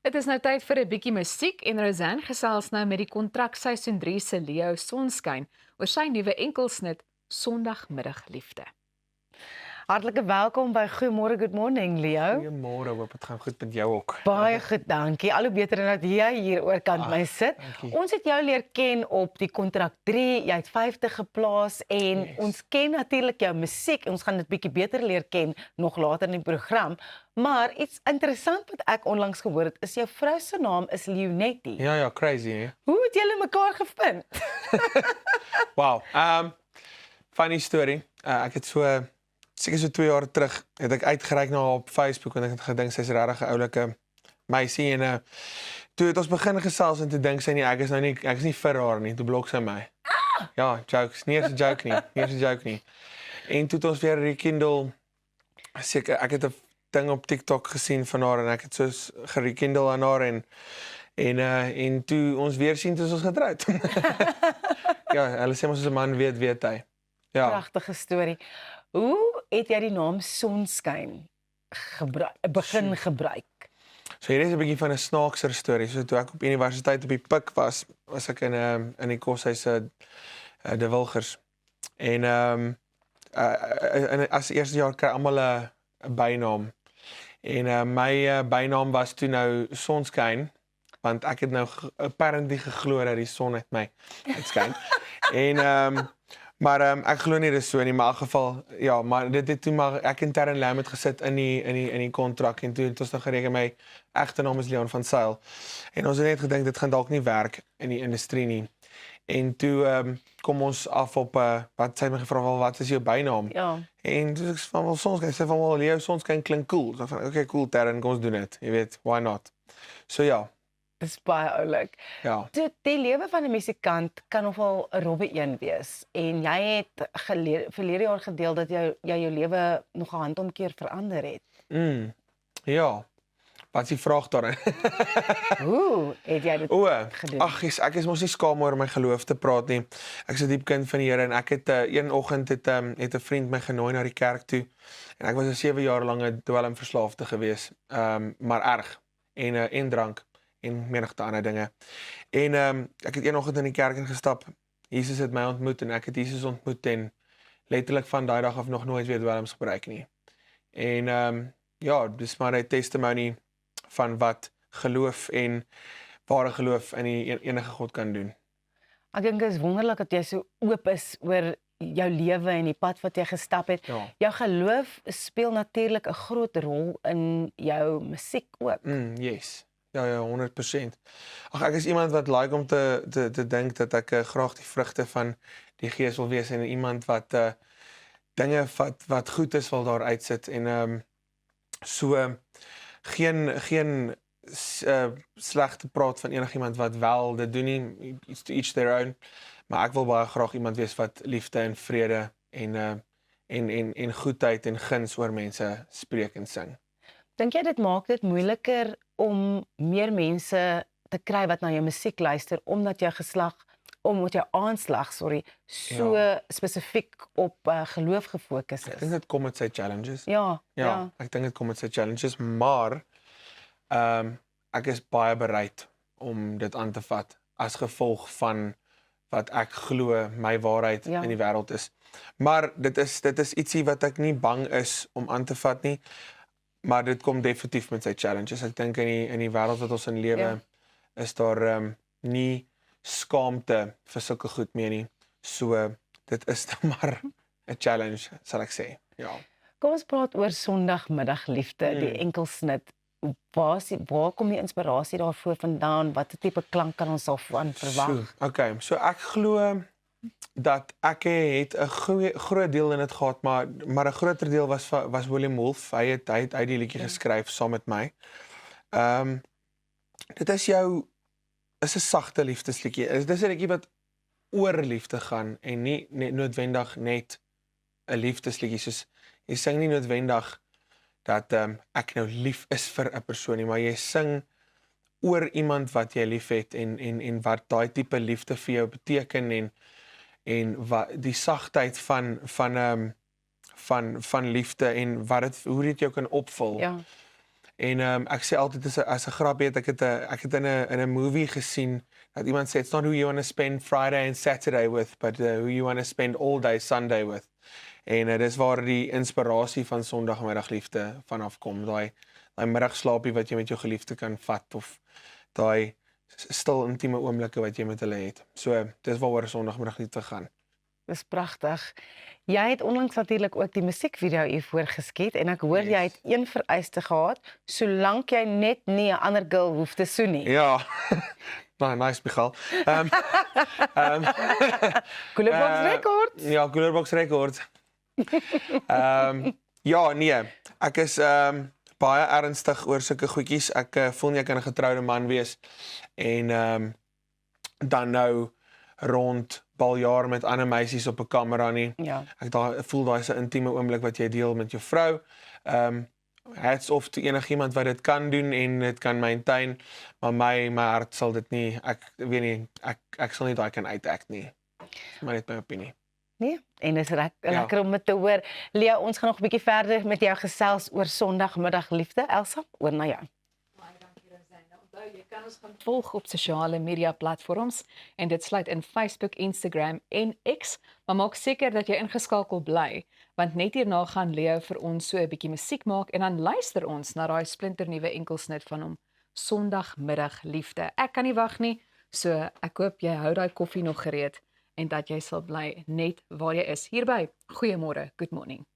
Dit is nou tyd vir 'n bietjie musiek en Rosanne gesels nou met die kontrak seisoen 3 se Leo Sonskyn oor sy nuwe enkelsnit Sondagmiddagliefde. Hartlike welkom by Goeiemôre, Good Morning, Leo. Goeiemôre, hoop dit gaan goed met jou ook. Baie goed, dankie. Al hoe beter en dat jy hier oorkant my sit. dankie. Ons het jou leer ken op die kontrak 3, jy het 50 geplaas en Yes. ons ken natuurlik jou musiek. Ons gaan dit bietjie beter leer ken nog later in die program. Maar iets interessant wat ek onlangs gehoor het, is jou vrou se naam is Leonetti. Ja, crazy, hè? Hoe het julle mekaar gevind? Wow. Funny story. Ek het seker so 2 jaar terug, het ek uitgereik na haar op Facebook en ek het gedink sy's regtig 'n oulike meisie en toe het ons begin gesels en toe dink sy nie ek is nie vir haar nie, toe blok sy my. Ja, jokes, nie eens 'n joke nie. En toe het ons weer rekindle, seker ek het 'n ding op TikTok gesien van haar en ek het soos gerekindle aan haar en toe ons weer sien toe is ons getroud. Ja, hulle sê mos as 'n man weet hy. Ja. Pragtige storie. Hoe het jy die naam Sonskyn begin gebruik? So hier is 'n bietjie van 'n snaakser storie. So toe ek op universiteit op die Pik was ek in die koshuis De Wilgers. En as eerste jaar kry almal 'n bynaam. En my bynaam was toe nou Sonskyn, want ek het nou apparently geglo dat die son uit my uitskyn. Maar ek glo nie dis so nie, maar in elk geval ja, maar dit het toe maar ek en Terren Lam het gesit in die kontrak en toe het ons dan gereken my egte naam is Leon van Sail. En ons het net gedink dit gaan dalk nie werk in die industrie nie. En toe kom ons af op wat sy my gevra wel wat is jou bynaam? Ja. En toe ek van wel Sonskyn, sy van wel Leo Sonskyn klink cool. So van okay, cool Terren, kom ons doen dit. Jy weet, why not? So ja. Dis baie oulik. Ja. Die lewe van 'n musikant kan nogal 'n robbe een wees. En jy het verlede jaar gedeel dat jy jou lewe nog 'n handomkeer verander het. Ja. Wat is die vraag daarin? Hoe het jy dit gedoen? Ag, ek is mos nie skaam oor my geloof te praat nie. Ek's 'n diep kind van die Here en ek het een oggend het 'n vriend my genooi na die kerk toe. En ek was 'n 7 jaar lange dwelmverslaafde gewees. Maar erg en drank en menigte ander dinge. En ek het een oggend in die kerk ingestap. Jesus het my ontmoet en ek het Jesus ontmoet en letterlik van daai dag af nog nooit weer dwelms gebruik nie. En ja, dis maar 'n testimony van wat geloof en ware geloof in die enige God kan doen. Ek dink dit is wonderlik dat jy so oop is oor jou lewe en die pad wat jy gestap het. Ja. Jou geloof speel natuurlik 'n groot rol in jou musiek ook. Yes. Ja, 100%. Ag ek is iemand wat like om te dink dat ek graag die vrugte van die Gees wil wees en iemand wat dinge wat goed is wil daar uitsit en so geen slegte praat van enigiemand wat wel dit doen nie, it's to each their own, maar ek wil baie graag iemand wees wat liefde en vrede en goedheid en guns oor mense spreek en sing. Dink jy dit maak dit moeiliker om meer mense te kry wat na jou musiek luister omdat jou aanslag, so spesifiek op geloof gefokus Ek is? dink dit kom met sy challenges. Ja. Ek dink dit kom met sy challenges, maar ek is baie bereid om dit aan te vat as gevolg van wat ek glo my waarheid in die wêreld is. Maar dit is ietsie wat ek nie bang is om aan te vat nie, maar dit kom definitief met sy challenges. Ek dink in die wêreld wat ons in lewe is daar nie skaamte vir sulke goed meer nie. So dit is dan maar 'n challenge, sal ek sê. Ja. Kom ons praat oor Sondagmiddagliefde, die enkelsnit. Waar kom die inspirasie daarvoor vandaan? Watter tipe klank kan ons daarvan verwag? So ek glo dat ek het 'n groot deel in dit gehad, maar 'n groter deel was William Wolf. Hy het die liedjie geskryf saam met my. Dit is 'n sagte liefdesliedjie. Dit is 'n liedjie wat oor liefde gaan en nie noodwendig net 'n liefdesliedjie, soos jy sing nie noodwendig dat ek nou lief is vir 'n persoon nie, maar jy sing oor iemand wat jy liefhet en wat daai tipe liefde vir jou beteken en wat die sagtheid van liefde en hoe dit jou kan opvul. Ja. En ek sê altyd as 'n grapie ek het in 'n movie gesien dat iemand sê it's not who you want to spend Friday and Saturday with, but who you want to spend all day Sunday with. En dis waar die inspirasie van Sondagmiddagliefde vanaf kom, daai middagslaapie wat jy met jou geliefde kan vat of daai stil intieme oomblikke wat jy met hulle het. So dis waaroor Sondagmiddagliefde gaan. Dis pragtig. Jy het onlangs natuurlik ook die musiekvideo hiervoor geskiet en ek hoor jy het een vereiste gehad, solank jy net nie 'n ander girl hoef te soen nie. Ja. Nice Michal. Coolerbox rekord. Ja, Coolerbox rekord. Ja, nee. Ek is baie ernstig oor sulke goedjies. Ek voel nie ek kan 'n getroude man wees en dan nou rond baljaar met ander meisies op 'n kamera nie. Ja. Ek voel daai is 'n intieme oomblik wat jy deel met jou vrou. Hats off to enigiemand wat dit kan doen en dit kan maintain, maar my hart sal dit nie. Ek weet nie, ek sal nie daai kan uitact nie. Dis maar net my opinie. Nee, en dis lekker om dit te hoor. Lea, ons gaan nog 'n bietjie verder met jou gesels oor Sondagmiddagliefde. Elsa, oor na jou. Jy kan ons gaan volg op sosiale media platforms en dit sluit in Facebook, Instagram en X, maar maak seker dat jy ingeskakel bly, want net hierna gaan Leo vir ons so 'n bietjie musiek maak en dan luister ons na daai splinternuwe enkelsnit van hom, Sondagmiddagliefde. Ek kan nie wag nie, so ek hoop jy hou daai koffie nog gereed en dat jy sal bly net waar jy is hierby. Goeiemôre, good morning.